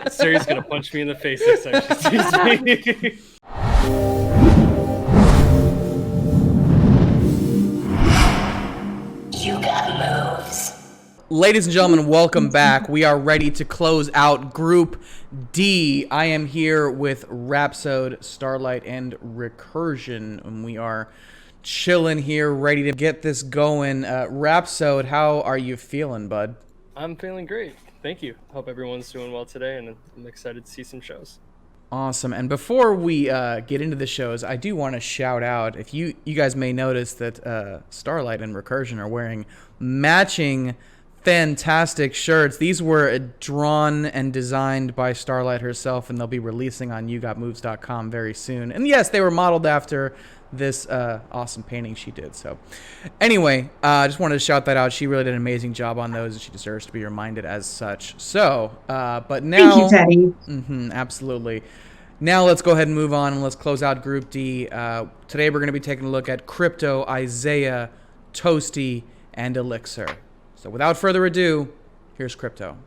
Siri's gonna punch me in the face next time she sees me. You got moves. Ladies and gentlemen, welcome back. We are ready to close out Group D. I am here with Rhapsode, Starlight, and Recursion, and we are chilling here, ready to get this going. Rhapsode, how are you feeling, bud? I'm feeling great. Thank you. Hope everyone's doing well today, and I'm excited to see some shows. Awesome. And before we get into the shows, I do want to shout out, if you guys may notice that Starlight and Recursion are wearing matching fantastic shirts. These were drawn and designed by Starlight herself, and they'll be releasing on yougotmoves.com very soon. And yes, they were modeled after this awesome painting she did. So anyway, I just wanted to shout that out. She really did an amazing job on those, and she deserves to be reminded as such. So, but now... Thank you, Teddy. Absolutely. Now let's go ahead and move on, and let's close out Group D. Today we're going to be taking a look at Crypto, Izea, Toasty, and Elixir. So without further ado, here's Crypto.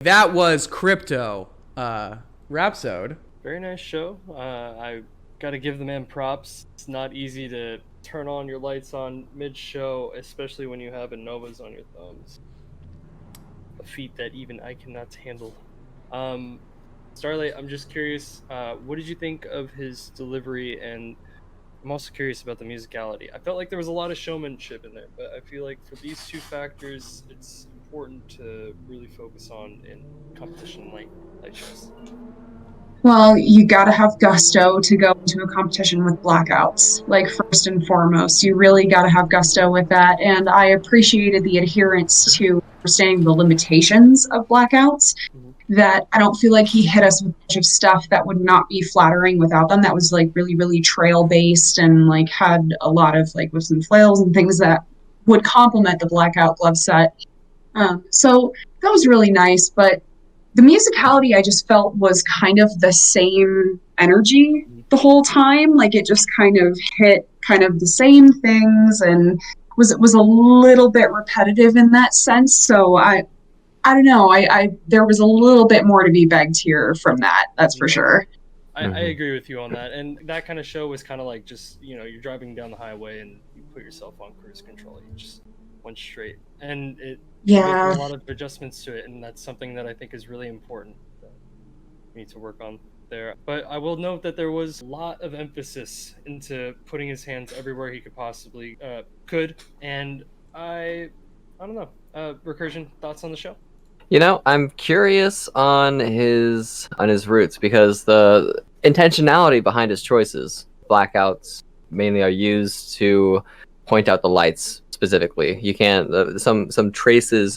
That was Crypto. Rhapsode. Very nice show. I gotta give the man props. It's not easy to turn on your lights on mid-show, especially when you have Novas on your thumbs. A feat that even I cannot handle. Starlight, I'm just curious, what did you think of his delivery? And I'm also curious about the musicality. I felt like there was a lot of showmanship in there, but I feel like for these two factors, it's important to really focus on in competition like light shows. Well, you gotta have gusto to go into a competition with blackouts. Like, first and foremost, you really gotta have gusto with that. And I appreciated the adherence to understanding the limitations of blackouts. That I don't feel like he hit us with a bunch of stuff that would not be flattering without them. That was like really, really trail based and like had a lot of like whips and flails and things that would complement the blackout glove set. So that was really nice, but the musicality I just felt was kind of the same energy the whole time. Like it just kind of hit kind of the same things and was a little bit repetitive in that sense. So I don't know. There was a little bit more to be begged here from that. That's for sure. I agree with you on that. And that kind of show was kind of like just, you're driving down the highway and you put yourself on cruise control. You just went straight. And it Yeah. a lot of adjustments to it, and that's something that I think is really important that we need to work on there. But I will note that there was a lot of emphasis into putting his hands everywhere he could possibly could, and I don't know. Recursion, thoughts on the show? I'm curious on his roots because the intentionality behind his choices, blackouts mainly are used to point out the lights specifically. You can't some traces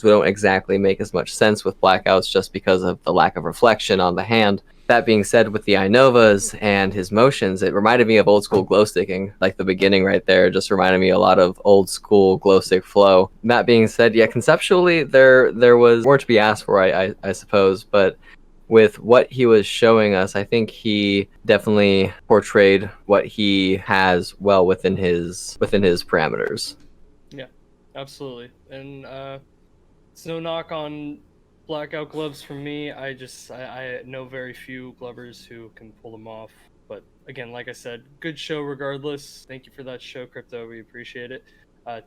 don't exactly make as much sense with blackouts just because of the lack of reflection on the hand. That being said, with the Inovas and his motions, it reminded me of old school glow sticking. Like the beginning right there just reminded me a lot of old school glow stick flow. That being said, yeah, conceptually there was more to be asked for, I suppose, but with what he was showing us, I think he definitely portrayed what he has well within his parameters. Yeah, absolutely. And it's no knock on blackout gloves from me. I know very few glovers who can pull them off. But again, like I said, good show regardless. Thank you for that show, Crypto. We appreciate it.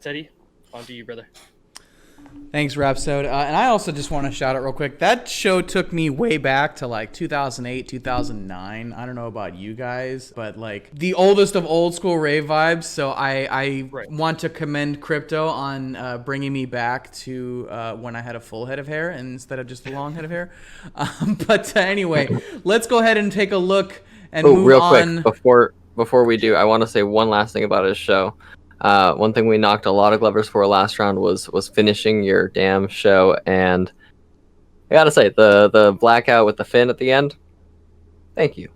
Teddy, on to you, brother. Thanks, Rhapsode. And I also just want to shout out real quick. That show took me way back to like 2008, 2009. I don't know about you guys, but like the oldest of old school rave vibes. So I want to commend Crypto on bringing me back to when I had a full head of hair instead of just a long head of hair. But anyway, let's go ahead and take a look and move real on. Quick, before we do, I want to say one last thing about his show. One thing we knocked a lot of glovers for last round was finishing your damn show, and I gotta say the blackout with the fin at the end. Thank you.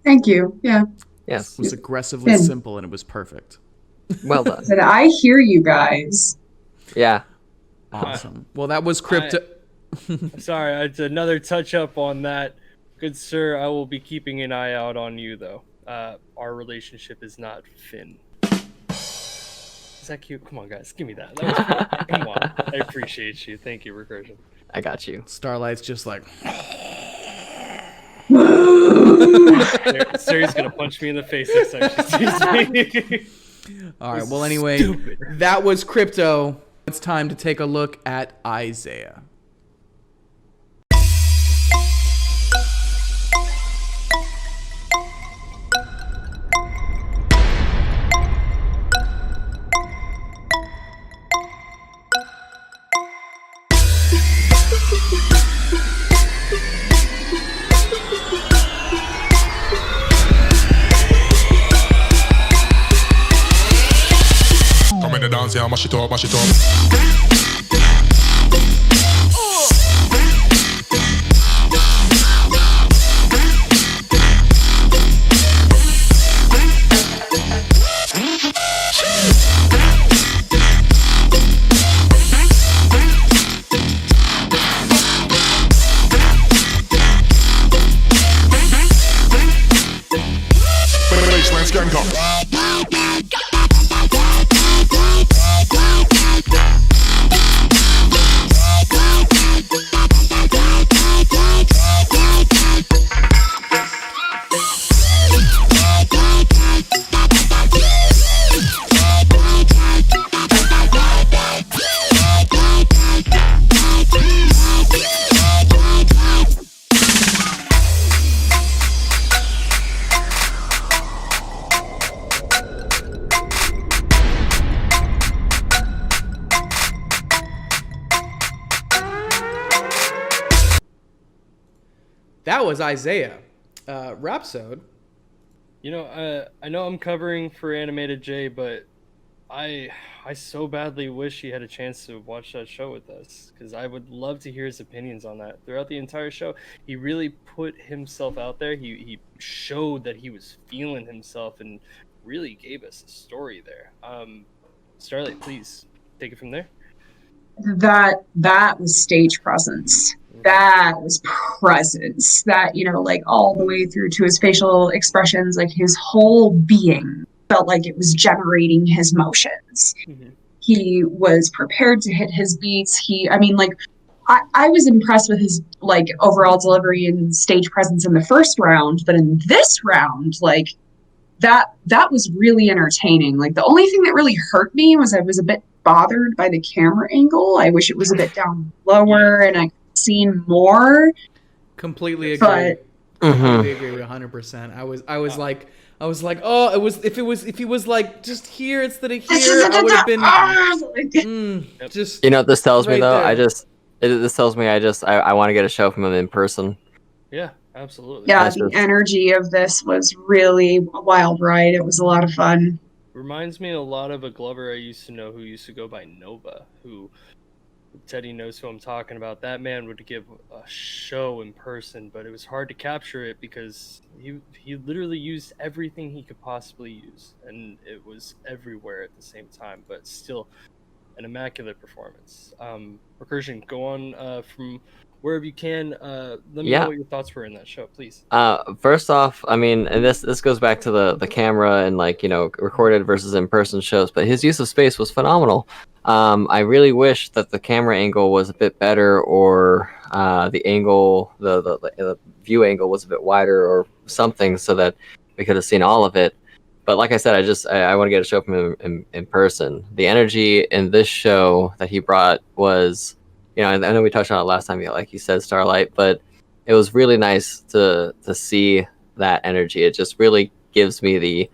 Thank you. Yeah. Yes. It was aggressively simple and it was perfect. Well done. But I hear you guys. Yeah. Awesome. Well, that was Crypto. Sorry, it's another touch up on that. Good sir, I will be keeping an eye out on you though. Our relationship is not Finn. Is that cute? Come on, guys, give me that. That was cool. Come on, I appreciate you. Thank you, Recursion. I got you. Starlight's just like. Siri's gonna punch me in the face next time she sees me. All right. Well, anyway, that was Crypto. It's time to take a look at Izea. Come in the dance, yeah, mash it up, mash it up. Baseline skank up. That was Izea. Rhapsode. You know, I know I'm covering for Animated J, but I so badly wish he had a chance to watch that show with us, because I would love to hear his opinions on that. Throughout the entire show, he really put himself out there. He showed that he was feeling himself and really gave us a story there. Starlight, please take it from there. That was stage presence. That was presence. That, you know, like all the way through to his facial expressions, like his whole being felt like it was generating his motions. Mm-hmm. He was prepared to hit his beats. I was impressed with his like overall delivery and stage presence in the first round, but in this round, like that was really entertaining. Like the only thing that really hurt me was I was a bit bothered by the camera angle. I wish it was a bit down lower and I could see more. Completely agree. But completely agree with 100%. I was like, oh, it was if he was like just here instead of here, I would have been just. You know what this tells me right though? there. This tells me I want to get a show from him in person. Yeah, absolutely. yeah, That's the just- energy of this was really a wild ride. It was a lot of fun. Reminds me a lot of a Glover I used to know who used to go by Nova, who Teddy knows who I'm talking about. That man would give a show in person, but it was hard to capture it because he literally used everything he could possibly use, and it was everywhere at the same time, but still an immaculate performance. Recursion, go on from wherever you can. Let me Yeah. know what your thoughts were in that show, please. First off, I mean, and this goes back to the camera and like recorded versus in person shows, but his use of space was phenomenal. I really wish that the camera angle was a bit better, or the angle, the view angle was a bit wider, or something, so that we could have seen all of it. But like I said, I want to get a show from him in person. The energy in this show that he brought was, I know we touched on it last time, like you said, Starlight, but it was really nice to see that energy. It just really gives me the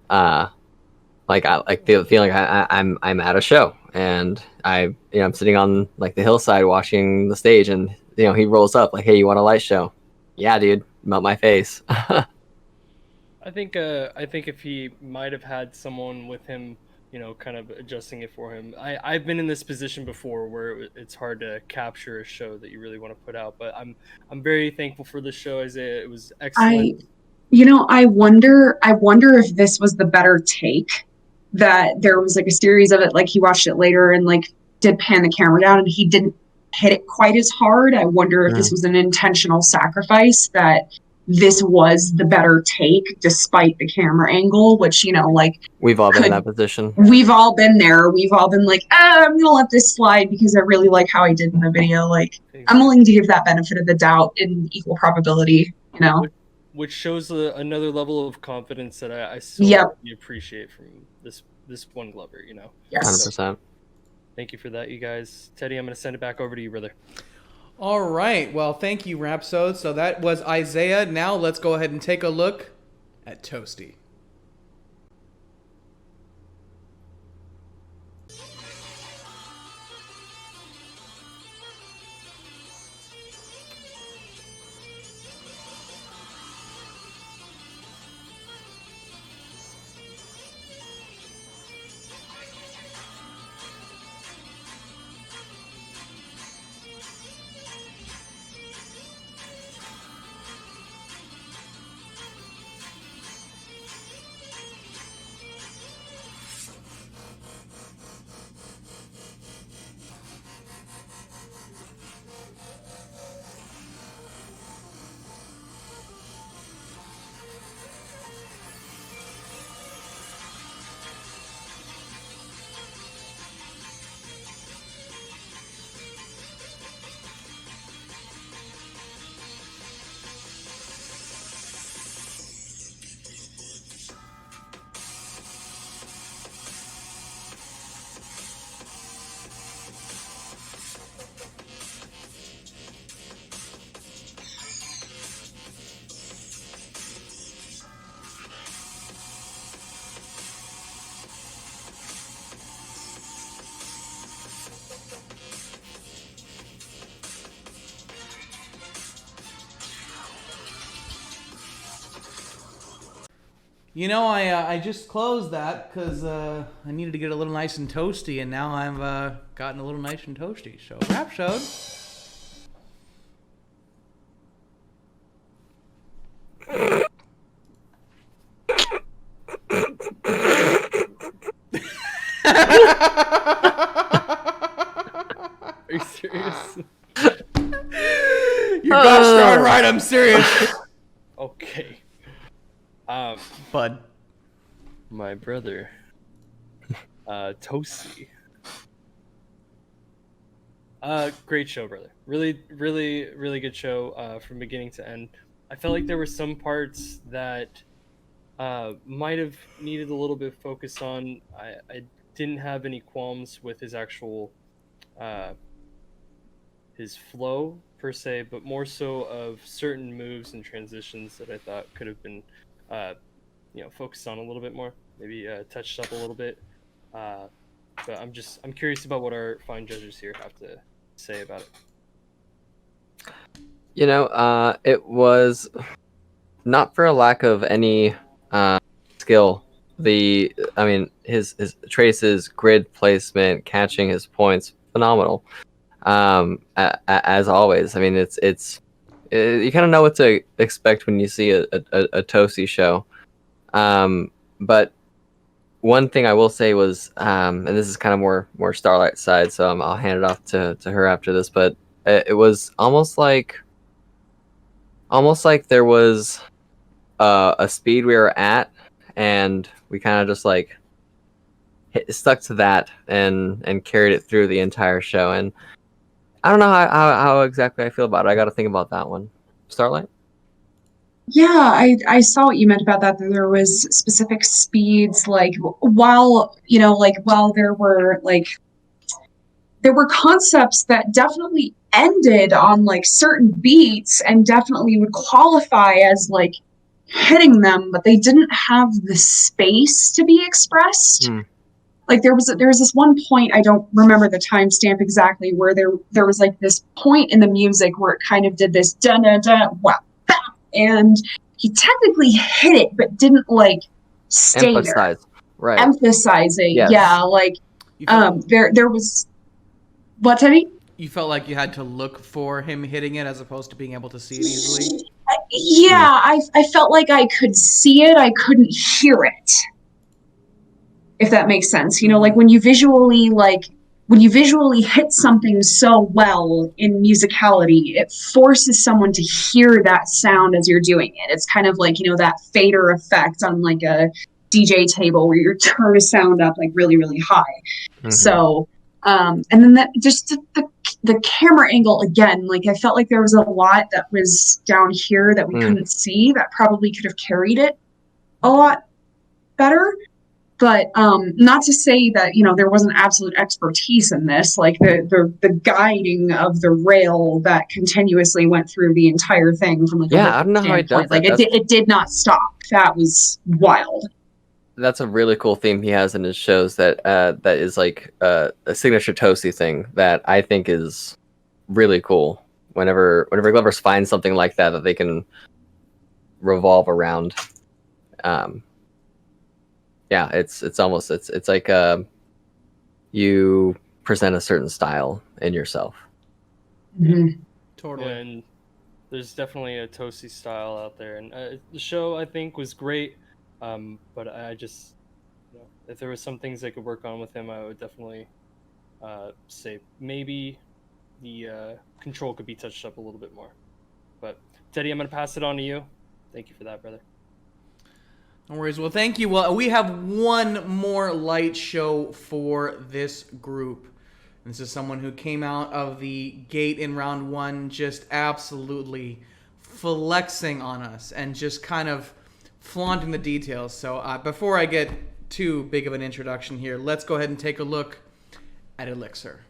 the feeling I'm at a show, and I'm sitting on like the hillside watching the stage, and he rolls up like, "Hey, you want a light show?" Yeah, dude, melt my face. I think if he might have had someone with him, kind of adjusting it for him. I've been in this position before where it's hard to capture a show that you really want to put out, but I'm very thankful for this show. It was excellent. I wonder if this was the better take, that there was like a series of it, like he watched it later and like did pan the camera down and he didn't hit it quite as hard. I wonder if this was an intentional sacrifice, that this was the better take despite the camera angle, which, like We've all been in that position. We've all been there. We've all been like, I'm gonna let this slide because I really like how I did in the video. Like, I'm willing to give that benefit of the doubt in equal probability, Which shows another level of confidence that I so really appreciate from this one Glover, Yes. 100%. Thank you for that, you guys. Teddy, I'm going to send it back over to you, brother. All right. Well, thank you, Rhapsode. So that was Izea. Now let's go ahead and take a look at Toasty. I just closed that because I needed to get a little nice and toasty, and now I've gotten a little nice and toasty. So, Rhapsode. Are you serious? You're gosh darn right, I'm serious. Okay. Bud. My brother, Toasty. Great show, brother. Really, really, really good show from beginning to end. I felt like there were some parts that might have needed a little bit of focus on. I didn't have any qualms with his actual his flow per se, but more so of certain moves and transitions that I thought could have been focused on a little bit more, maybe touched up a little bit. But I'm curious about what our fine judges here have to say about it. It was not for a lack of any skill. His traces, grid placement, catching his points, phenomenal. As always, it's you kind of know what to expect when you see a Toasty show. But one thing I will say was, and this is kind of more Starlight side, so I'll hand it off to her after this. But It was almost like there was a speed we were at, and we kind of just like stuck to that and carried it through the entire show. And I don't know how exactly I feel about it. I got to think about that one. Starlight? Yeah, I saw what you meant about that. That there was specific speeds, like while there were concepts that definitely ended on like certain beats and definitely would qualify as like hitting them, but they didn't have the space to be expressed. Like there was this one point, I don't remember the timestamp exactly, where there was like this point in the music where it kind of did this da da da wow, and he technically hit it but didn't like stay Emphasize. there. Right. Emphasizing. Yes. Yeah, like there was what, Teddy? You felt like you had to look for him hitting it as opposed to being able to see it easily? Yeah, I felt like I could see it, I couldn't hear it. If that makes sense. You know, like when you visually hit something so well in musicality, it forces someone to hear that sound as you're doing it. It's kind of like, you know, that fader effect on like a DJ table where you turn a sound up like really, really high. So and then that just the camera angle again, like I felt like there was a lot that was down here that we couldn't see that probably could have carried it a lot better. But not to say that, you know, there wasn't absolute expertise in this, like the guiding of the rail that continuously went through the entire thing from like I don't know how he does like that. it did not stop. That was wild. That's a really cool theme he has in his shows that is like a signature Toasty thing that I think is really cool. Whenever Glovers finds something like that they can revolve around. Yeah, it's almost it's like you present a certain style in yourself. Totally. And there's definitely a Toasty style out there, and the show I think was great. But I just, you know, if there was some things I could work on with him, I would definitely say maybe the control could be touched up a little bit more. But Teddy, I'm gonna pass it on to you. Thank you for that, brother. No worries. Well, thank you. Well, we have one more light show for this group. This is someone who came out of the gate in round one just absolutely flexing on us and just kind of flaunting the details. So before I get too big of an introduction here, let's go ahead and take a look at Elixir.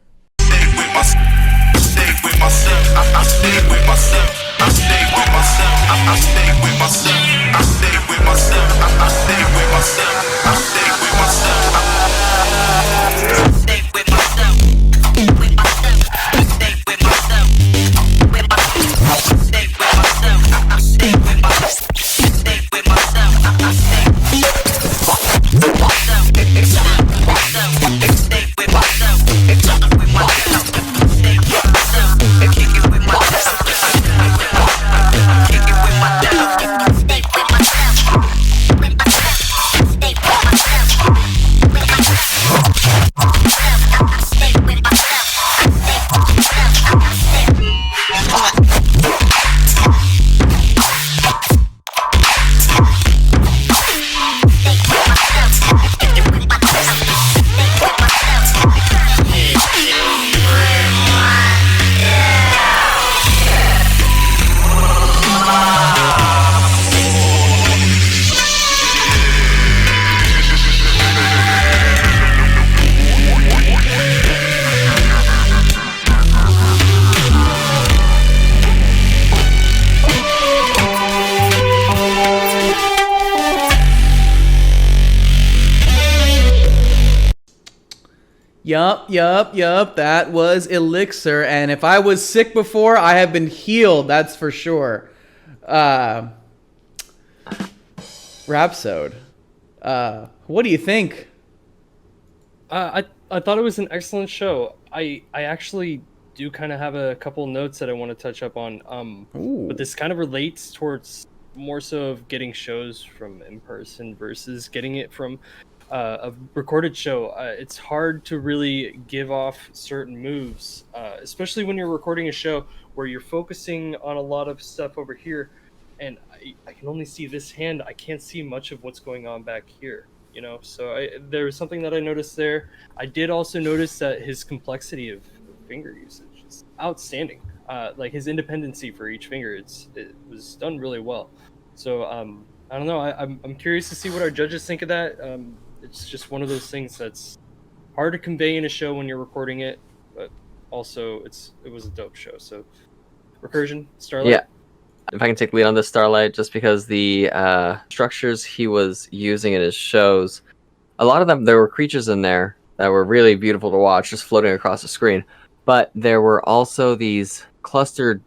Yup. That was Elixir. And if I was sick before, I have been healed. That's for sure. Rhapsode. What do you think? I thought it was an excellent show. I actually do kind of have a couple notes that I want to touch up on. But this kind of relates towards more so of getting shows from in person versus getting it from a recorded show, it's hard to really give off certain moves, especially when you're recording a show where you're focusing on a lot of stuff over here, and I can only see this hand. I can't see much of what's going on back here. So there was something that I noticed there. I did also notice that his complexity of finger usage is outstanding. Like his independency for each finger, it was done really well. So I don't know. I'm curious to see what our judges think of that. It's just one of those things that's hard to convey in a show when you're recording it, but also it was a dope show. So Recursion, Starlight. Yeah. If I can take the lead on this, Starlight, just because the structures he was using in his shows, a lot of them, there were creatures in there that were really beautiful to watch, just floating across the screen. But there were also these clustered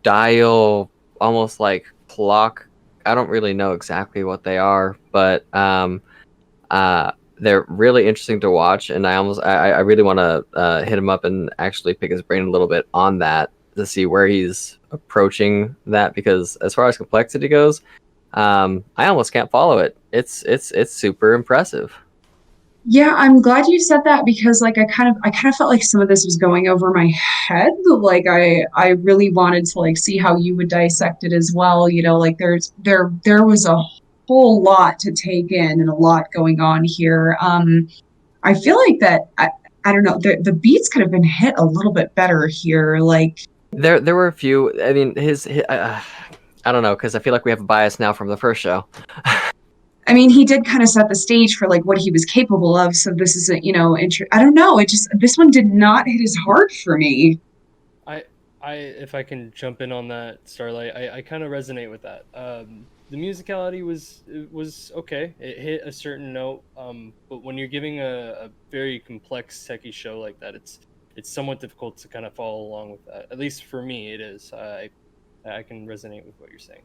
dial, almost like clock. I don't really know exactly what they are, but they're really interesting to watch. And I really want to hit him up and actually pick his brain a little bit on that to see where he's approaching that, because as far as complexity goes, I almost can't follow it. It's super impressive. Yeah, I'm glad you said that because like I kind of felt like some of this was going over my head. Like I really wanted to like see how you would dissect it as well. Like there was a whole lot to take in and a lot going on here. I feel like that I don't know, the beats could have been hit a little bit better here. Like There were a few. I mean, I don't know, because I feel like we have a bias now from the first show. I mean, he did kind of set the stage for like what he was capable of. So this isn't, I don't know. This one did not hit as hard for me. If I can jump in on that, Starlight, I kind of resonate with that. The musicality was okay. It hit a certain note, but when you're giving a very complex techie show like that, it's somewhat difficult to kind of follow along with that. At least for me, it is. I can resonate with what you're saying.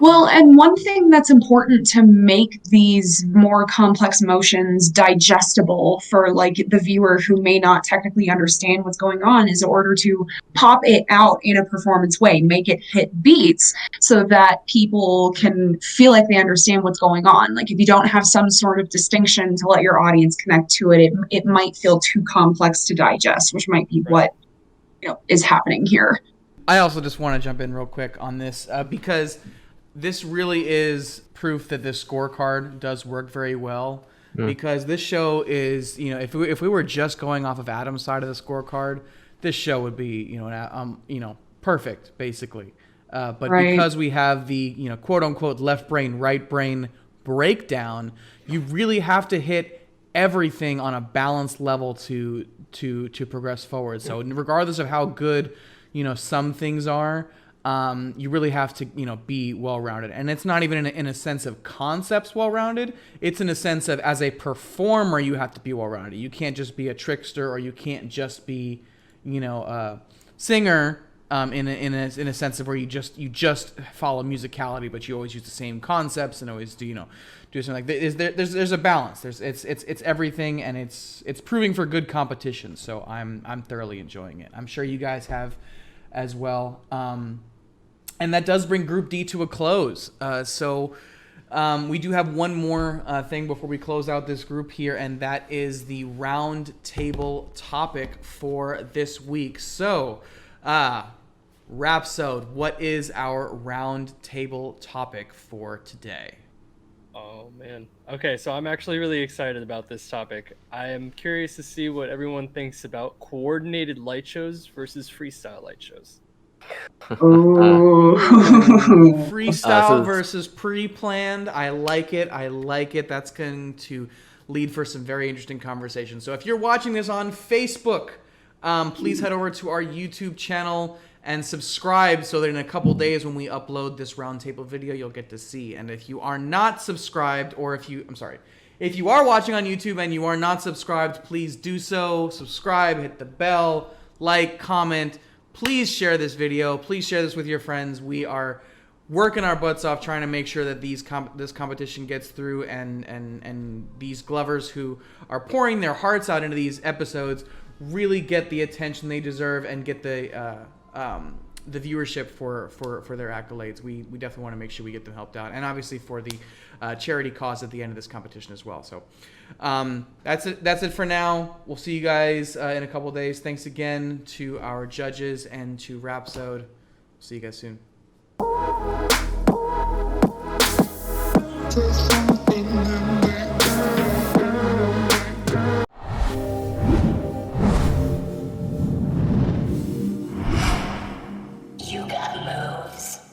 Well, and one thing that's important to make these more complex motions digestible for like the viewer who may not technically understand what's going on is in order to pop it out in a performance way, make it hit beats so that people can feel like they understand what's going on. Like if you don't have some sort of distinction to let your audience connect to it, it might feel too complex to digest, which might be what is happening here. I also just want to jump in real quick on this because this really is proof that this scorecard does work very well. Because this show is, if we were just going off of Adam's side of the scorecard, this show would be, perfect basically. But because we have the, quote unquote left brain, right brain breakdown, you really have to hit everything on a balanced level to progress forward. So regardless of how good, some things are, you really have to, be well-rounded. And it's not even in a sense of concepts well-rounded. It's in a sense of as a performer, you have to be well-rounded. You can't just be a trickster, or you can't just be, a singer in a sense of where you just follow musicality, but you always use the same concepts and always do something like that. There's a balance. It's everything, and it's proving for good competition. So I'm thoroughly enjoying it. I'm sure you guys have as well. And that does bring Group D to a close. So we do have one more thing before we close out this group here, and that is the round table topic for this week. So, Rhapsode, what is our round table topic for today? Oh, man. Okay, so I'm actually really excited about this topic. I am curious to see what everyone thinks about coordinated light shows versus freestyle light shows. Freestyle versus pre-planned. I like it. That's going to lead for some very interesting conversations. So if you're watching this on Facebook, please head over to our YouTube channel and subscribe so that in a couple days when we upload this roundtable video, you'll get to see. And if you are not subscribed, or if you are watching on YouTube and you are not subscribed, please do so. Subscribe, hit the bell, like, comment. Please share this video. Please share this with your friends. We are working our butts off trying to make sure that this competition gets through, and these Glovers who are pouring their hearts out into these episodes really get the attention they deserve and get the the viewership for their accolades. We definitely want to make sure we get them helped out, and obviously for the charity cause at the end of this competition as well. So that's it for now. We'll see you guys in a couple of days. Thanks again to our judges and to Rhapsode. See you guys soon. You got moves.